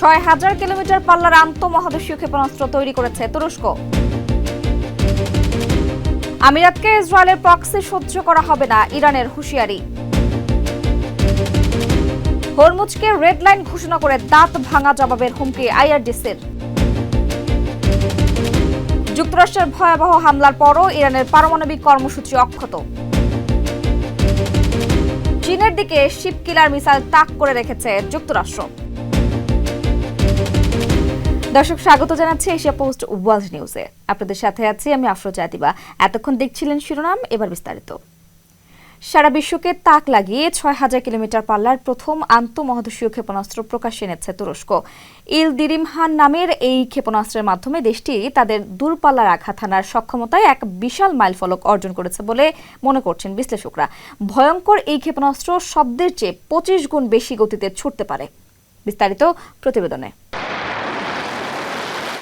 ৬,০০০ kilometre পাল্লার আন্তঃমহাদেশীয় ক্ষেপণাস্ত্র তৈরি করেছে তুরস্ক। আমিরাতকে ইসরায়েলের প্রক্সি সহ্য করা হবে না, ইরানের হুঁশিয়ারি। হরমুজকে রেড লাইন ঘোষণা করে দাঁত ভাঙা জবাবের হুমকি আইআরজিসির। যুক্তরাষ্ট্রের ভয়াবহ হামলার পরও ইরানের পারমাণবিক কর্মসূচি অক্ষত। চীনের দিকে শিপ কিলার মিসাইল তাক করে রেখেছে যুক্তরাষ্ট্র। দর্শক, স্বাগত জানাচ্ছি এশিয়া পোস্ট ওয়ার্ল্ড নিউজে। আপনাদের সাথে আছি আমি আফরোজা দিবা। এতক্ষণ দেখছিলেন শিরোনাম, এবার বিস্তারিত। সারা বিশ্বকে তাক লাগিয়ে ৬,০০০ কিলোমিটার পাল্লার প্রথম আন্তঃমহাদেশীয় ক্ষেপণাস্ত্র প্রকাশ্যে এনেছে তুরস্ক। ইলদিরিমহান নামের এই ক্ষেপণাস্ত্রের মাধ্যমে দেশটি তাদের দূরপাল্লার আঘাত হানার সক্ষমতায় এক বিশাল মাইলফলক অর্জন করেছে বলে মনে করছেন বিশ্লেষকরা। ভয়ঙ্কর এই ক্ষেপণাস্ত্র শব্দের চেয়ে ২৫ গুণ বেশি গতিতে ছুটতে পারে। বিস্তারিত প্রতিবেদনে।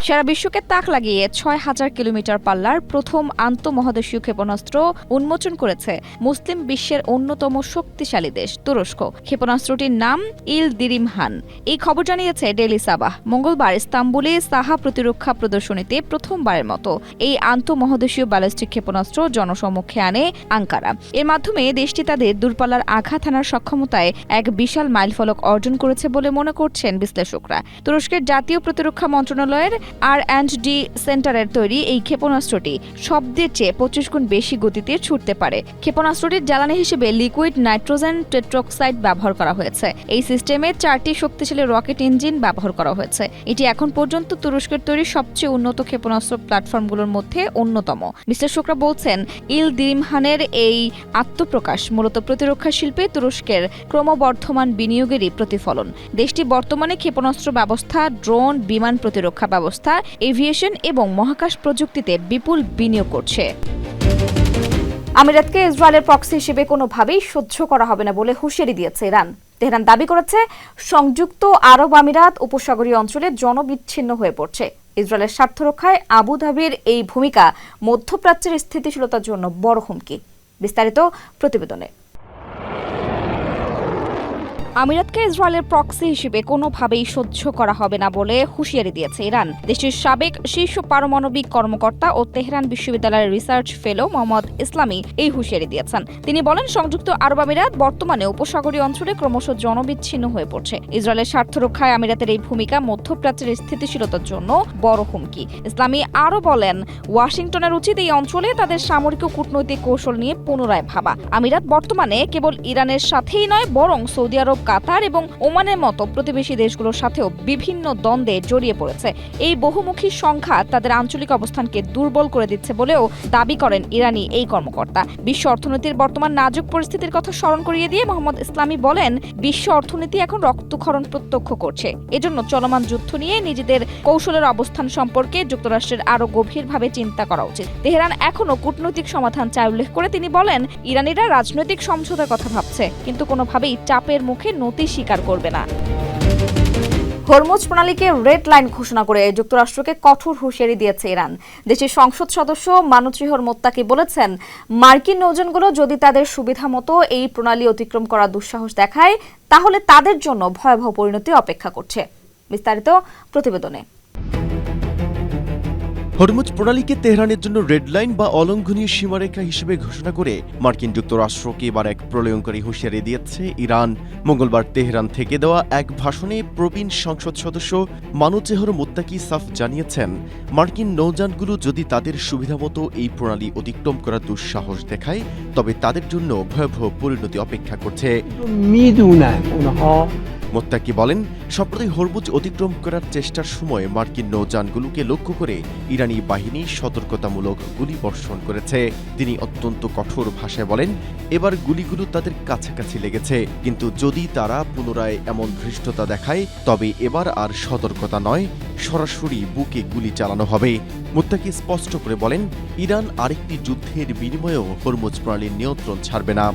সারা বিশ্বকে তাক লাগিয়ে ৬,০০০ কিলোমিটার পাল্লার প্রথম আন্তঃমহাদেশীয় ক্ষেপণাস্ত্র উন্মোচন করেছে মুসলিম বিশ্বের অন্যতম শক্তিশালী দেশ তুরস্ক। ক্ষেপণাস্ত্রটির নাম ইলদিরিমহান। এই খবর জানিয়েছে ডেইলি সাবাহ। মঙ্গলবার ইস্তাম্বুলে সাহা প্রতিরক্ষা প্রদর্শনীতে প্রথমবারের মতো এই আন্তঃমহাদেশীয় ব্যালিস্টিক ক্ষেপণাস্ত্র জনসমক্ষে আনে আঙ্কারা। এর মাধ্যমে দেশটি তাদের দূরপাল্লার আঘাত হানার সক্ষমতায় এক বিশাল মাইলফলক অর্জন করেছে বলে মনে করছেন বিশ্লেষকরা। তুরস্কের জাতীয় প্রতিরক্ষা মন্ত্রণালয়ের R&D সেন্টারের তৈরি এই ক্ষেপণাস্ত্রটি শব্দের চেয়ে ২৫ গুণ বেশি গতিতে ছুটতে পারে। ক্ষেপণাস্ত্রটির জ্বালানি হিসেবে লিকুইড নাইট্রোজেন টেট্রক্সাইড ব্যবহার করা হয়েছে। এই সিস্টেমে ৪টি শক্তিশালী রকেট ইঞ্জিন ব্যবহার করা হয়েছে। এটি এখন পর্যন্ত তুরস্কের তৈরি সবচেয়ে উন্নত ক্ষেপণাস্ত্র প্ল্যাটফর্মগুলোর মধ্যে অন্যতম। বিশ্লেষকরা বলছেন, ইলদিরিমহানের এই আত্মপ্রকাশ মূলত প্রতিরক্ষা শিল্পে তুরস্কের ক্রমবর্ধমান বিনিয়োগেরই প্রতিফলন। দেশটি বর্তমানে ক্ষেপণাস্ত্র ব্যবস্থা, ড্রোন, বিমান প্রতিরক্ষা ব্যবস্থা, এভিয়েশন এবং মহাকাশ প্রযুক্তিতে বিপুল বিনিয়োগ করছে। আমিরাতকে ইসরায়েলের প্রক্সি হিসেবে কোনোভাবেই সহ্য করা হবে না বলে হুঁশিয়ারি দিয়েছে ইরান। তেহরান দাবি করেছে, সংযুক্ত আরব আমিরাত উপসাগরীয় অঞ্চলে জনবিচ্ছিন্ন হয়ে পড়ছে। ইসরায়েলের স্বার্থ রক্ষায় আবুধাবির এই ভূমিকা মধ্যপ্রাচ্যের স্থিতিশীলতার জন্য বড় হুমকি। বিস্তারিত প্রতিবেদনে। আমিরাতকে ইসরায়েলের প্রক্সি হিসেবে কোনোভাবেই সহ্য করা হবে না বলে হুঁশিয়ারি দিয়েছে ইরান। দেশটির সাবেক শীর্ষ পারমাণবিক কর্মকর্তা ও তেহরান বিশ্ববিদ্যালয়ের রিসার্চ ফেলো মোহাম্মদ ইসলামি এই হুঁশিয়ারি দিয়েছেন। তিনি বলেন, সংযুক্ত আরব আমিরাত বর্তমানে উপসাগরীয় অঞ্চলে ক্রমশ জনবিচ্ছিন্ন হয়ে পড়ছে। ইসরায়েলের স্বার্থ রক্ষায় আমিরাতের এই ভূমিকা মধ্যপ্রাচ্যের স্থিতিশীলতার জন্য বড় হুমকি। ইসলামি আরও বলেন, ওয়াশিংটনের উচিত এই অঞ্চলে তাদের সামরিক ও কূটনৈতিক কৌশল নিয়ে পুনরায় ভাবা। আমিরাত বর্তমানে কেবল ইরানের সাথেই নয়, বরং সৌদি আরব, কাতার এবং ওমানের মতো প্রতিবেশী দেশগুলোর সাথেও বিভিন্ন দ্বন্দ্বে জড়িয়ে পড়েছে। এই বহুমুখী সংঘাত তাদের আঞ্চলিক অবস্থানকে দুর্বল করে দিচ্ছে বলেও দাবি করেন ইরানি এই কর্মকর্তা। বিশ্ব অর্থনীতির বর্তমান নাজুক পরিস্থিতির কথা স্মরণ করিয়ে দিয়ে মোহাম্মদ ইসলামি বলেন, বিশ্ব অর্থনীতি এখন রক্তক্ষরণ প্রত্যক্ষ করছে। এজন্য চলমান যুদ্ধ নিয়ে নিজেদের কৌশলের অবস্থান সম্পর্কে যুক্তরাষ্ট্রের আরও গভীরভাবে চিন্তা করা উচিত। তেহরান এখনও কূটনৈতিক সমাধান চায় উল্লেখ করে তিনি বলেন, ইরানিরা রাজনৈতিক সমঝোতার কথা ভাবছে, কিন্তু কোনোভাবেই চাপের মুখে নতি স্বীকার করবে না। হরমুজ প্রণালীকে রেড লাইন ঘোষণা করে যুক্তরাষ্ট্রকে কঠোর হুঁশিয়ারি দিয়েছে ইরান। দেশের সংসদ সদস্য মানুচিহর মোত্তাকি বলেছেন, মার্কিন নৌযানগুলো যদি তাদের সুবিধা মতো এই প্রণালী অতিক্রম করার দুঃসাহস দেখায়, তাহলে তাদের জন্য ভয়াবহ পরিণতি অপেক্ষা করছে। বিস্তারিত প্রতিবেদনে। হরমুজ প্রণালীকে তেহরানের জন্য রেড লাইন বা অলঙ্ঘনীয় সীমারেখা হিসেবে ঘোষণা করে মার্কিন যুক্তরাষ্ট্রকে এবার এক প্রলয়ঙ্করী হুঁশিয়ারি দিয়েছে ইরান। মঙ্গলবার তেহরান থেকে দেওয়া এক ভাষণে প্রবীণ সংসদ সদস্য মানুচেহর মোত্তাকি সাফ জানিয়েছেন, মার্কিন নৌযানগুলো যদি তাদের সুবিধামতো এই প্রণালী অতিক্রম করার দুঃসাহস দেখায়, তবে তাদের জন্য ভয়াবহ পরিণতি অপেক্ষা করছে। মোত্তাকি বলেন, সম্প্রতি হরমুজ অতিক্রম করার চেষ্টার সময় মার্কিন নৌযানগুলোকে লক্ষ্য করে ইরানি বাহিনী সতর্কতামূলক গুলি বর্ষণ করেছে। তিনি অত্যন্ত কঠোর ভাষায় বলেন, এবার গুলিগুলো তাদের কাছাকাছি লেগেছে, কিন্তু যদি তারা পুনরায় এমন ধৃষ্টতা দেখায়, তবে এবার আর সতর্কতা নয়, সরাসরি বুকে গুলি চালানো হবে। মোত্তাকি স্পষ্ট করে বলেন, ইরান আরেকটি যুদ্ধের বিনিময়েও হরমুজ প্রণালীর নিয়ন্ত্রণ ছাড়বে না।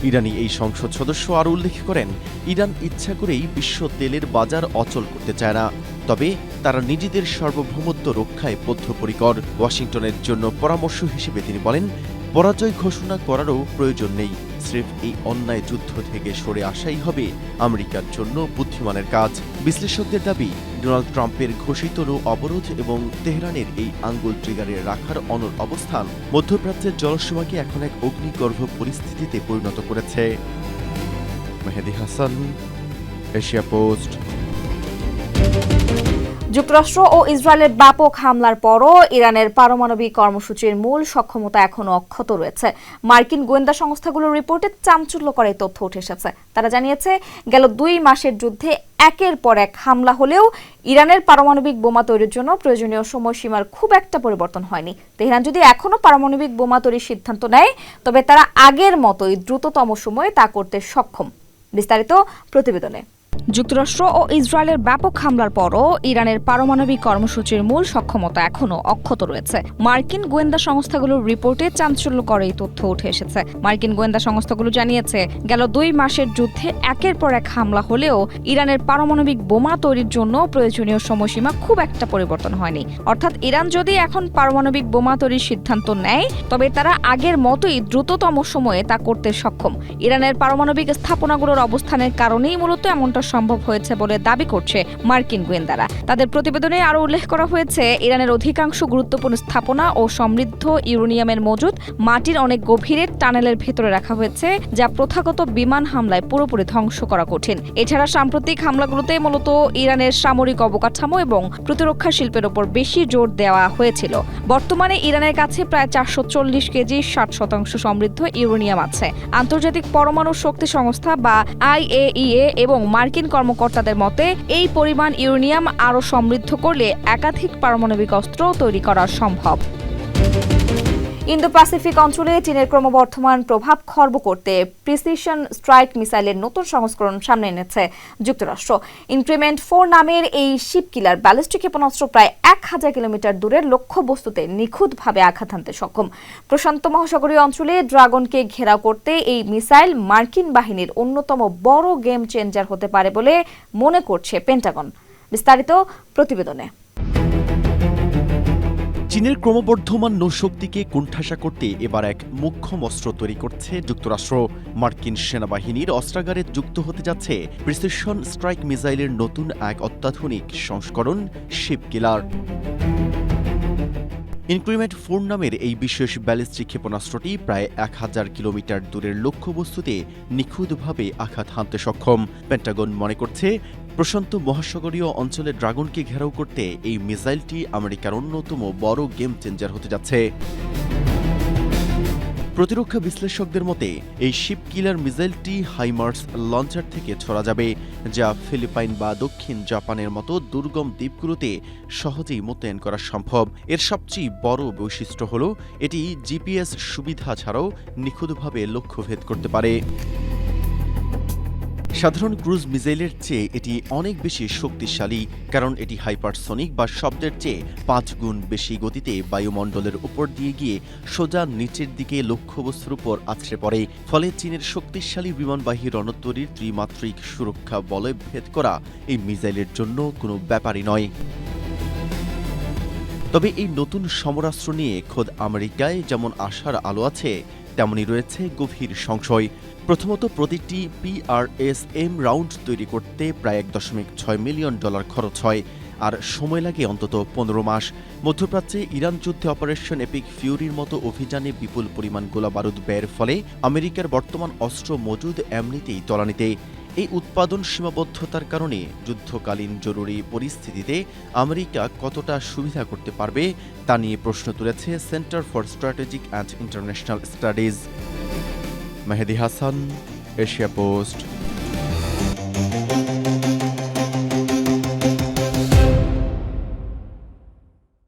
ইরানি এই সংসদ সদস্য আরও উল্লেখ করেন, ইরান ইচ্ছা করেই বিশ্ব তেলের বাজার অচল করতে চায় না, তবে তারা নিজেদের সার্বভৌমত্ব রক্ষায় বদ্ধপরিকর। ওয়াশিংটনের জন্য পরামর্শ হিসেবে তিনি বলেন, পরাজয় ঘোষণা করারও প্রয়োজন নেই, স্রেফ এই অন্যায় যুদ্ধ থেকে সরে আসাই হবে আমেরিকার জন্য বুদ্ধিমানের কাজ। বিশ্লেষকদের দাবি, ডোনাল্ড ট্রাম্পের ঘোষিত অবরোধ এবং তেহরানের এই আঙ্গুল ট্রিগারে রাখার অনড় অবস্থান মধ্যপ্রাচ্যের জলসীমাকে এখন এক অগ্নিগর্ভ পরিস্থিতিতে পরিণত করেছে। মেহেদী হাসান, এশিয়া পোস্ট। যুক্তরাষ্ট্র ও ইসরায়েলের ব্যাপক হামলার পরও ইরানের পারমাণবিক কর্মসূচির মূল সক্ষমতা এখনো অক্ষত রয়েছে। মার্কিন গোয়েন্দা সংস্থাগুলোর রিপোর্টে চাঞ্চল্যকর এই তথ্য উঠে এসেছে। তারা জানিয়েছে, গেল 2 মাসের যুদ্ধে একের পর এক হামলা হলেও ইরানের পারমাণবিক বোমা তৈরির জন্য প্রয়োজনীয় সময়সীমার খুব একটা পরিবর্তন হয়নি। তেহরান যদি এখনো পারমাণবিক বোমা তৈরির সিদ্ধান্ত নেয়, তবে তারা আগের মতোই দ্রুততম সময়ে তা করতে সক্ষম। বিস্তারিত প্রতিবেদনে। যুক্তরাষ্ট্র ও ইসরায়েলের ব্যাপক হামলার পরও ইরানের পারমাণবিক কর্মসূচির মূল সক্ষমতা এখনো অক্ষত রয়েছে। মার্কিন গোয়েন্দা সংস্থাগুলোর রিপোর্টে চাঞ্চল্যকর এই তথ্য উঠে এসেছে। মার্কিন গোয়েন্দা সংস্থাগুলো জানিয়েছে, গেল 2 মাসের যুদ্ধে একের পর এক হামলা হলেও ইরানের পারমাণবিক বোমা তৈরির জন্য প্রয়োজনীয় সময়সীমা খুব একটা পরিবর্তন হয়নি। অর্থাৎ ইরান যদি এখন পারমাণবিক বোমা তৈরির সিদ্ধান্ত নেয়, তবে তারা আগের মতোই দ্রুততম সময়ে তা করতে সক্ষম। ইরানের পারমাণবিক স্থাপনাগুলোর অবস্থানের কারণেই মূলত এমনটা সম্ভব হয়েছে বলে দাবি করছে মার্কিন গোয়েন্দারা। তাদের প্রতিবেদনে আরও উল্লেখ করা হয়েছে, ইরানের অধিকাংশ গুরুত্বপূর্ণ স্থাপনা ও সমৃদ্ধ ইউরেনিয়ামের মজুদ মাটির অনেক গভীরে টানেলের ভেতরে রাখা হয়েছে, যা প্রথাগত বিমান হামলায় পুরোপুরি ধ্বংস করা কঠিন। এছাড়া সাম্প্রতিক হামলাগুলোতে মূলত ইরানের সামরিক অবকাঠামো এবং প্রতিরক্ষা শিল্পের ওপর বেশি জোর দেওয়া হয়েছিল। বর্তমানে ইরানের কাছে প্রায় 440 কেজি 60% সমৃদ্ধ ইউরেনিয়াম আছে। আন্তর্জাতিক পরমাণু শক্তি সংস্থা বা IAEA এবং মার্কিন কর্মকর্তাদের মতে, এই পরিমাণ ইউরেনিয়াম আরও সমৃদ্ধ করলে একাধিক পারমাণবিক অস্ত্র তৈরি করা সম্ভব। ইন্দো প্যাসিফিক অঞ্চলে চীনের ক্রমবর্ধমান প্রভাব খর্ব করতে প্রিসিশন স্ট্রাইক মিসাইলের নতুন সংস্করণ সামনে এনেছে যুক্তরাষ্ট্র। ইনক্রিমেন্ট 4 নামের এই শিপ কিলার ব্যালিস্টিক ক্ষেপণাস্ত্র প্রায় 1000 কিলোমিটার দূরের লক্ষ্যবস্তুতে নিখুঁতভাবে আঘাত হানতে সক্ষম। প্রশান্ত মহাসাগরীয় অঞ্চলে ড্রাগনকে ঘেরাও করতে এই মিসাইল মার্কিন বাহিনীর অন্যতম বড় গেম চেঞ্জার হতে পারে বলে মনে করছে পেন্টাগন। বিস্তারিত প্রতিবেদনে। চীনের ক্রমবর্ধমান নৌশক্তিকে কোণঠাসা করতে এবার এক মোক্ষম অস্ত্র তৈরি করছে যুক্তরাষ্ট্র। মার্কিন সেনাবাহিনীর অস্ত্রাগারে যুক্ত হতে যাচ্ছে প্রিসিশন স্ট্রাইক মিসাইলের নতুন এক অত্যাধুনিক সংস্করণ, শিপ কিলার। ইনক্রিমেন্ট 4 নামের এই বিশেষ ব্যালিস্টিক ক্ষেপণাস্ত্রটি প্রায় 1000 কিলোমিটার দূরের লক্ষ্যবস্তুতে নিখুঁতভাবে আঘাত হানতে সক্ষম। পেন্টাগন মনে করছে, প্রশান্ত মহাসাগরীয় অঞ্চলে ড্রাগনকে ঘেরাও করতে এই মিসাইলটি আমেরিকার অন্যতম বড় গেম চেঞ্জার হতে যাচ্ছে। প্রতিরক্ষা বিশ্লেষকদের মতে, এই শিপ কিলার মিসাইলটি হাইমার্স লঞ্চার থেকে ছড়া যাবে, যা ফিলিপাইন বা দক্ষিণ জাপানের মতো দুর্গম দ্বীপগুলোতে সহজেই মোতায়েন করা সম্ভব। এর সবচেয়ে বড় বৈশিষ্ট্য হল এটি জিপিএস সুবিধা ছাড়াও নিখুঁতভাবে লক্ষ্যভেদ করতে পারে। সাধারণ ক্রুজ মিসাইলের চেয়ে এটি অনেক বেশি শক্তিশালী, কারণ এটি হাইপারসনিক বা শব্দের চেয়ে 5 গুণ বেশি গতিতে বায়ুমণ্ডলের উপর দিয়ে গিয়ে সোজা নিচের দিকে লক্ষ্যবস্তুর উপর আছড়ে পড়ে। ফলে চীনের শক্তিশালী বিমানবাহী রণতরীর ত্রিমাত্রিক সুরক্ষা বলয় ভেদ করা এই মিসাইলের জন্য কোনো ব্যাপারই নয়। তবে এই নতুন সমরাস্ত্র নিয়ে খোদ আমেরিকায় যেমন আশার আলো আছে, তেমনই রয়েছে গভীর সংশয়। প্রথমত, প্রতিটি PRSM রাউন্ড তৈরি করতে প্রায় $1.6 মিলিয়ন খরচ হয়, আর সময় লাগে অন্তত 15 মাস। মধ্যপ্রাচ্যে ইরান যুদ্ধে অপারেশন এপিক ফিউরির মতো অভিযানে বিপুল পরিমাণ গোলাবারুদ ব্যয়ের ফলে আমেরিকার বর্তমান অস্ত্র মজুদ এমনিতেই তলানিতে। এই উৎপাদন সীমাবদ্ধতার কারণে যুদ্ধকালীন জরুরি পরিস্থিতিতে আমেরিকা কতটা সুবিধা করতে পারবে তা নিয়ে প্রশ্ন তুলেছে centre for strategic and international studies. Mehedi Hasan, Asia post.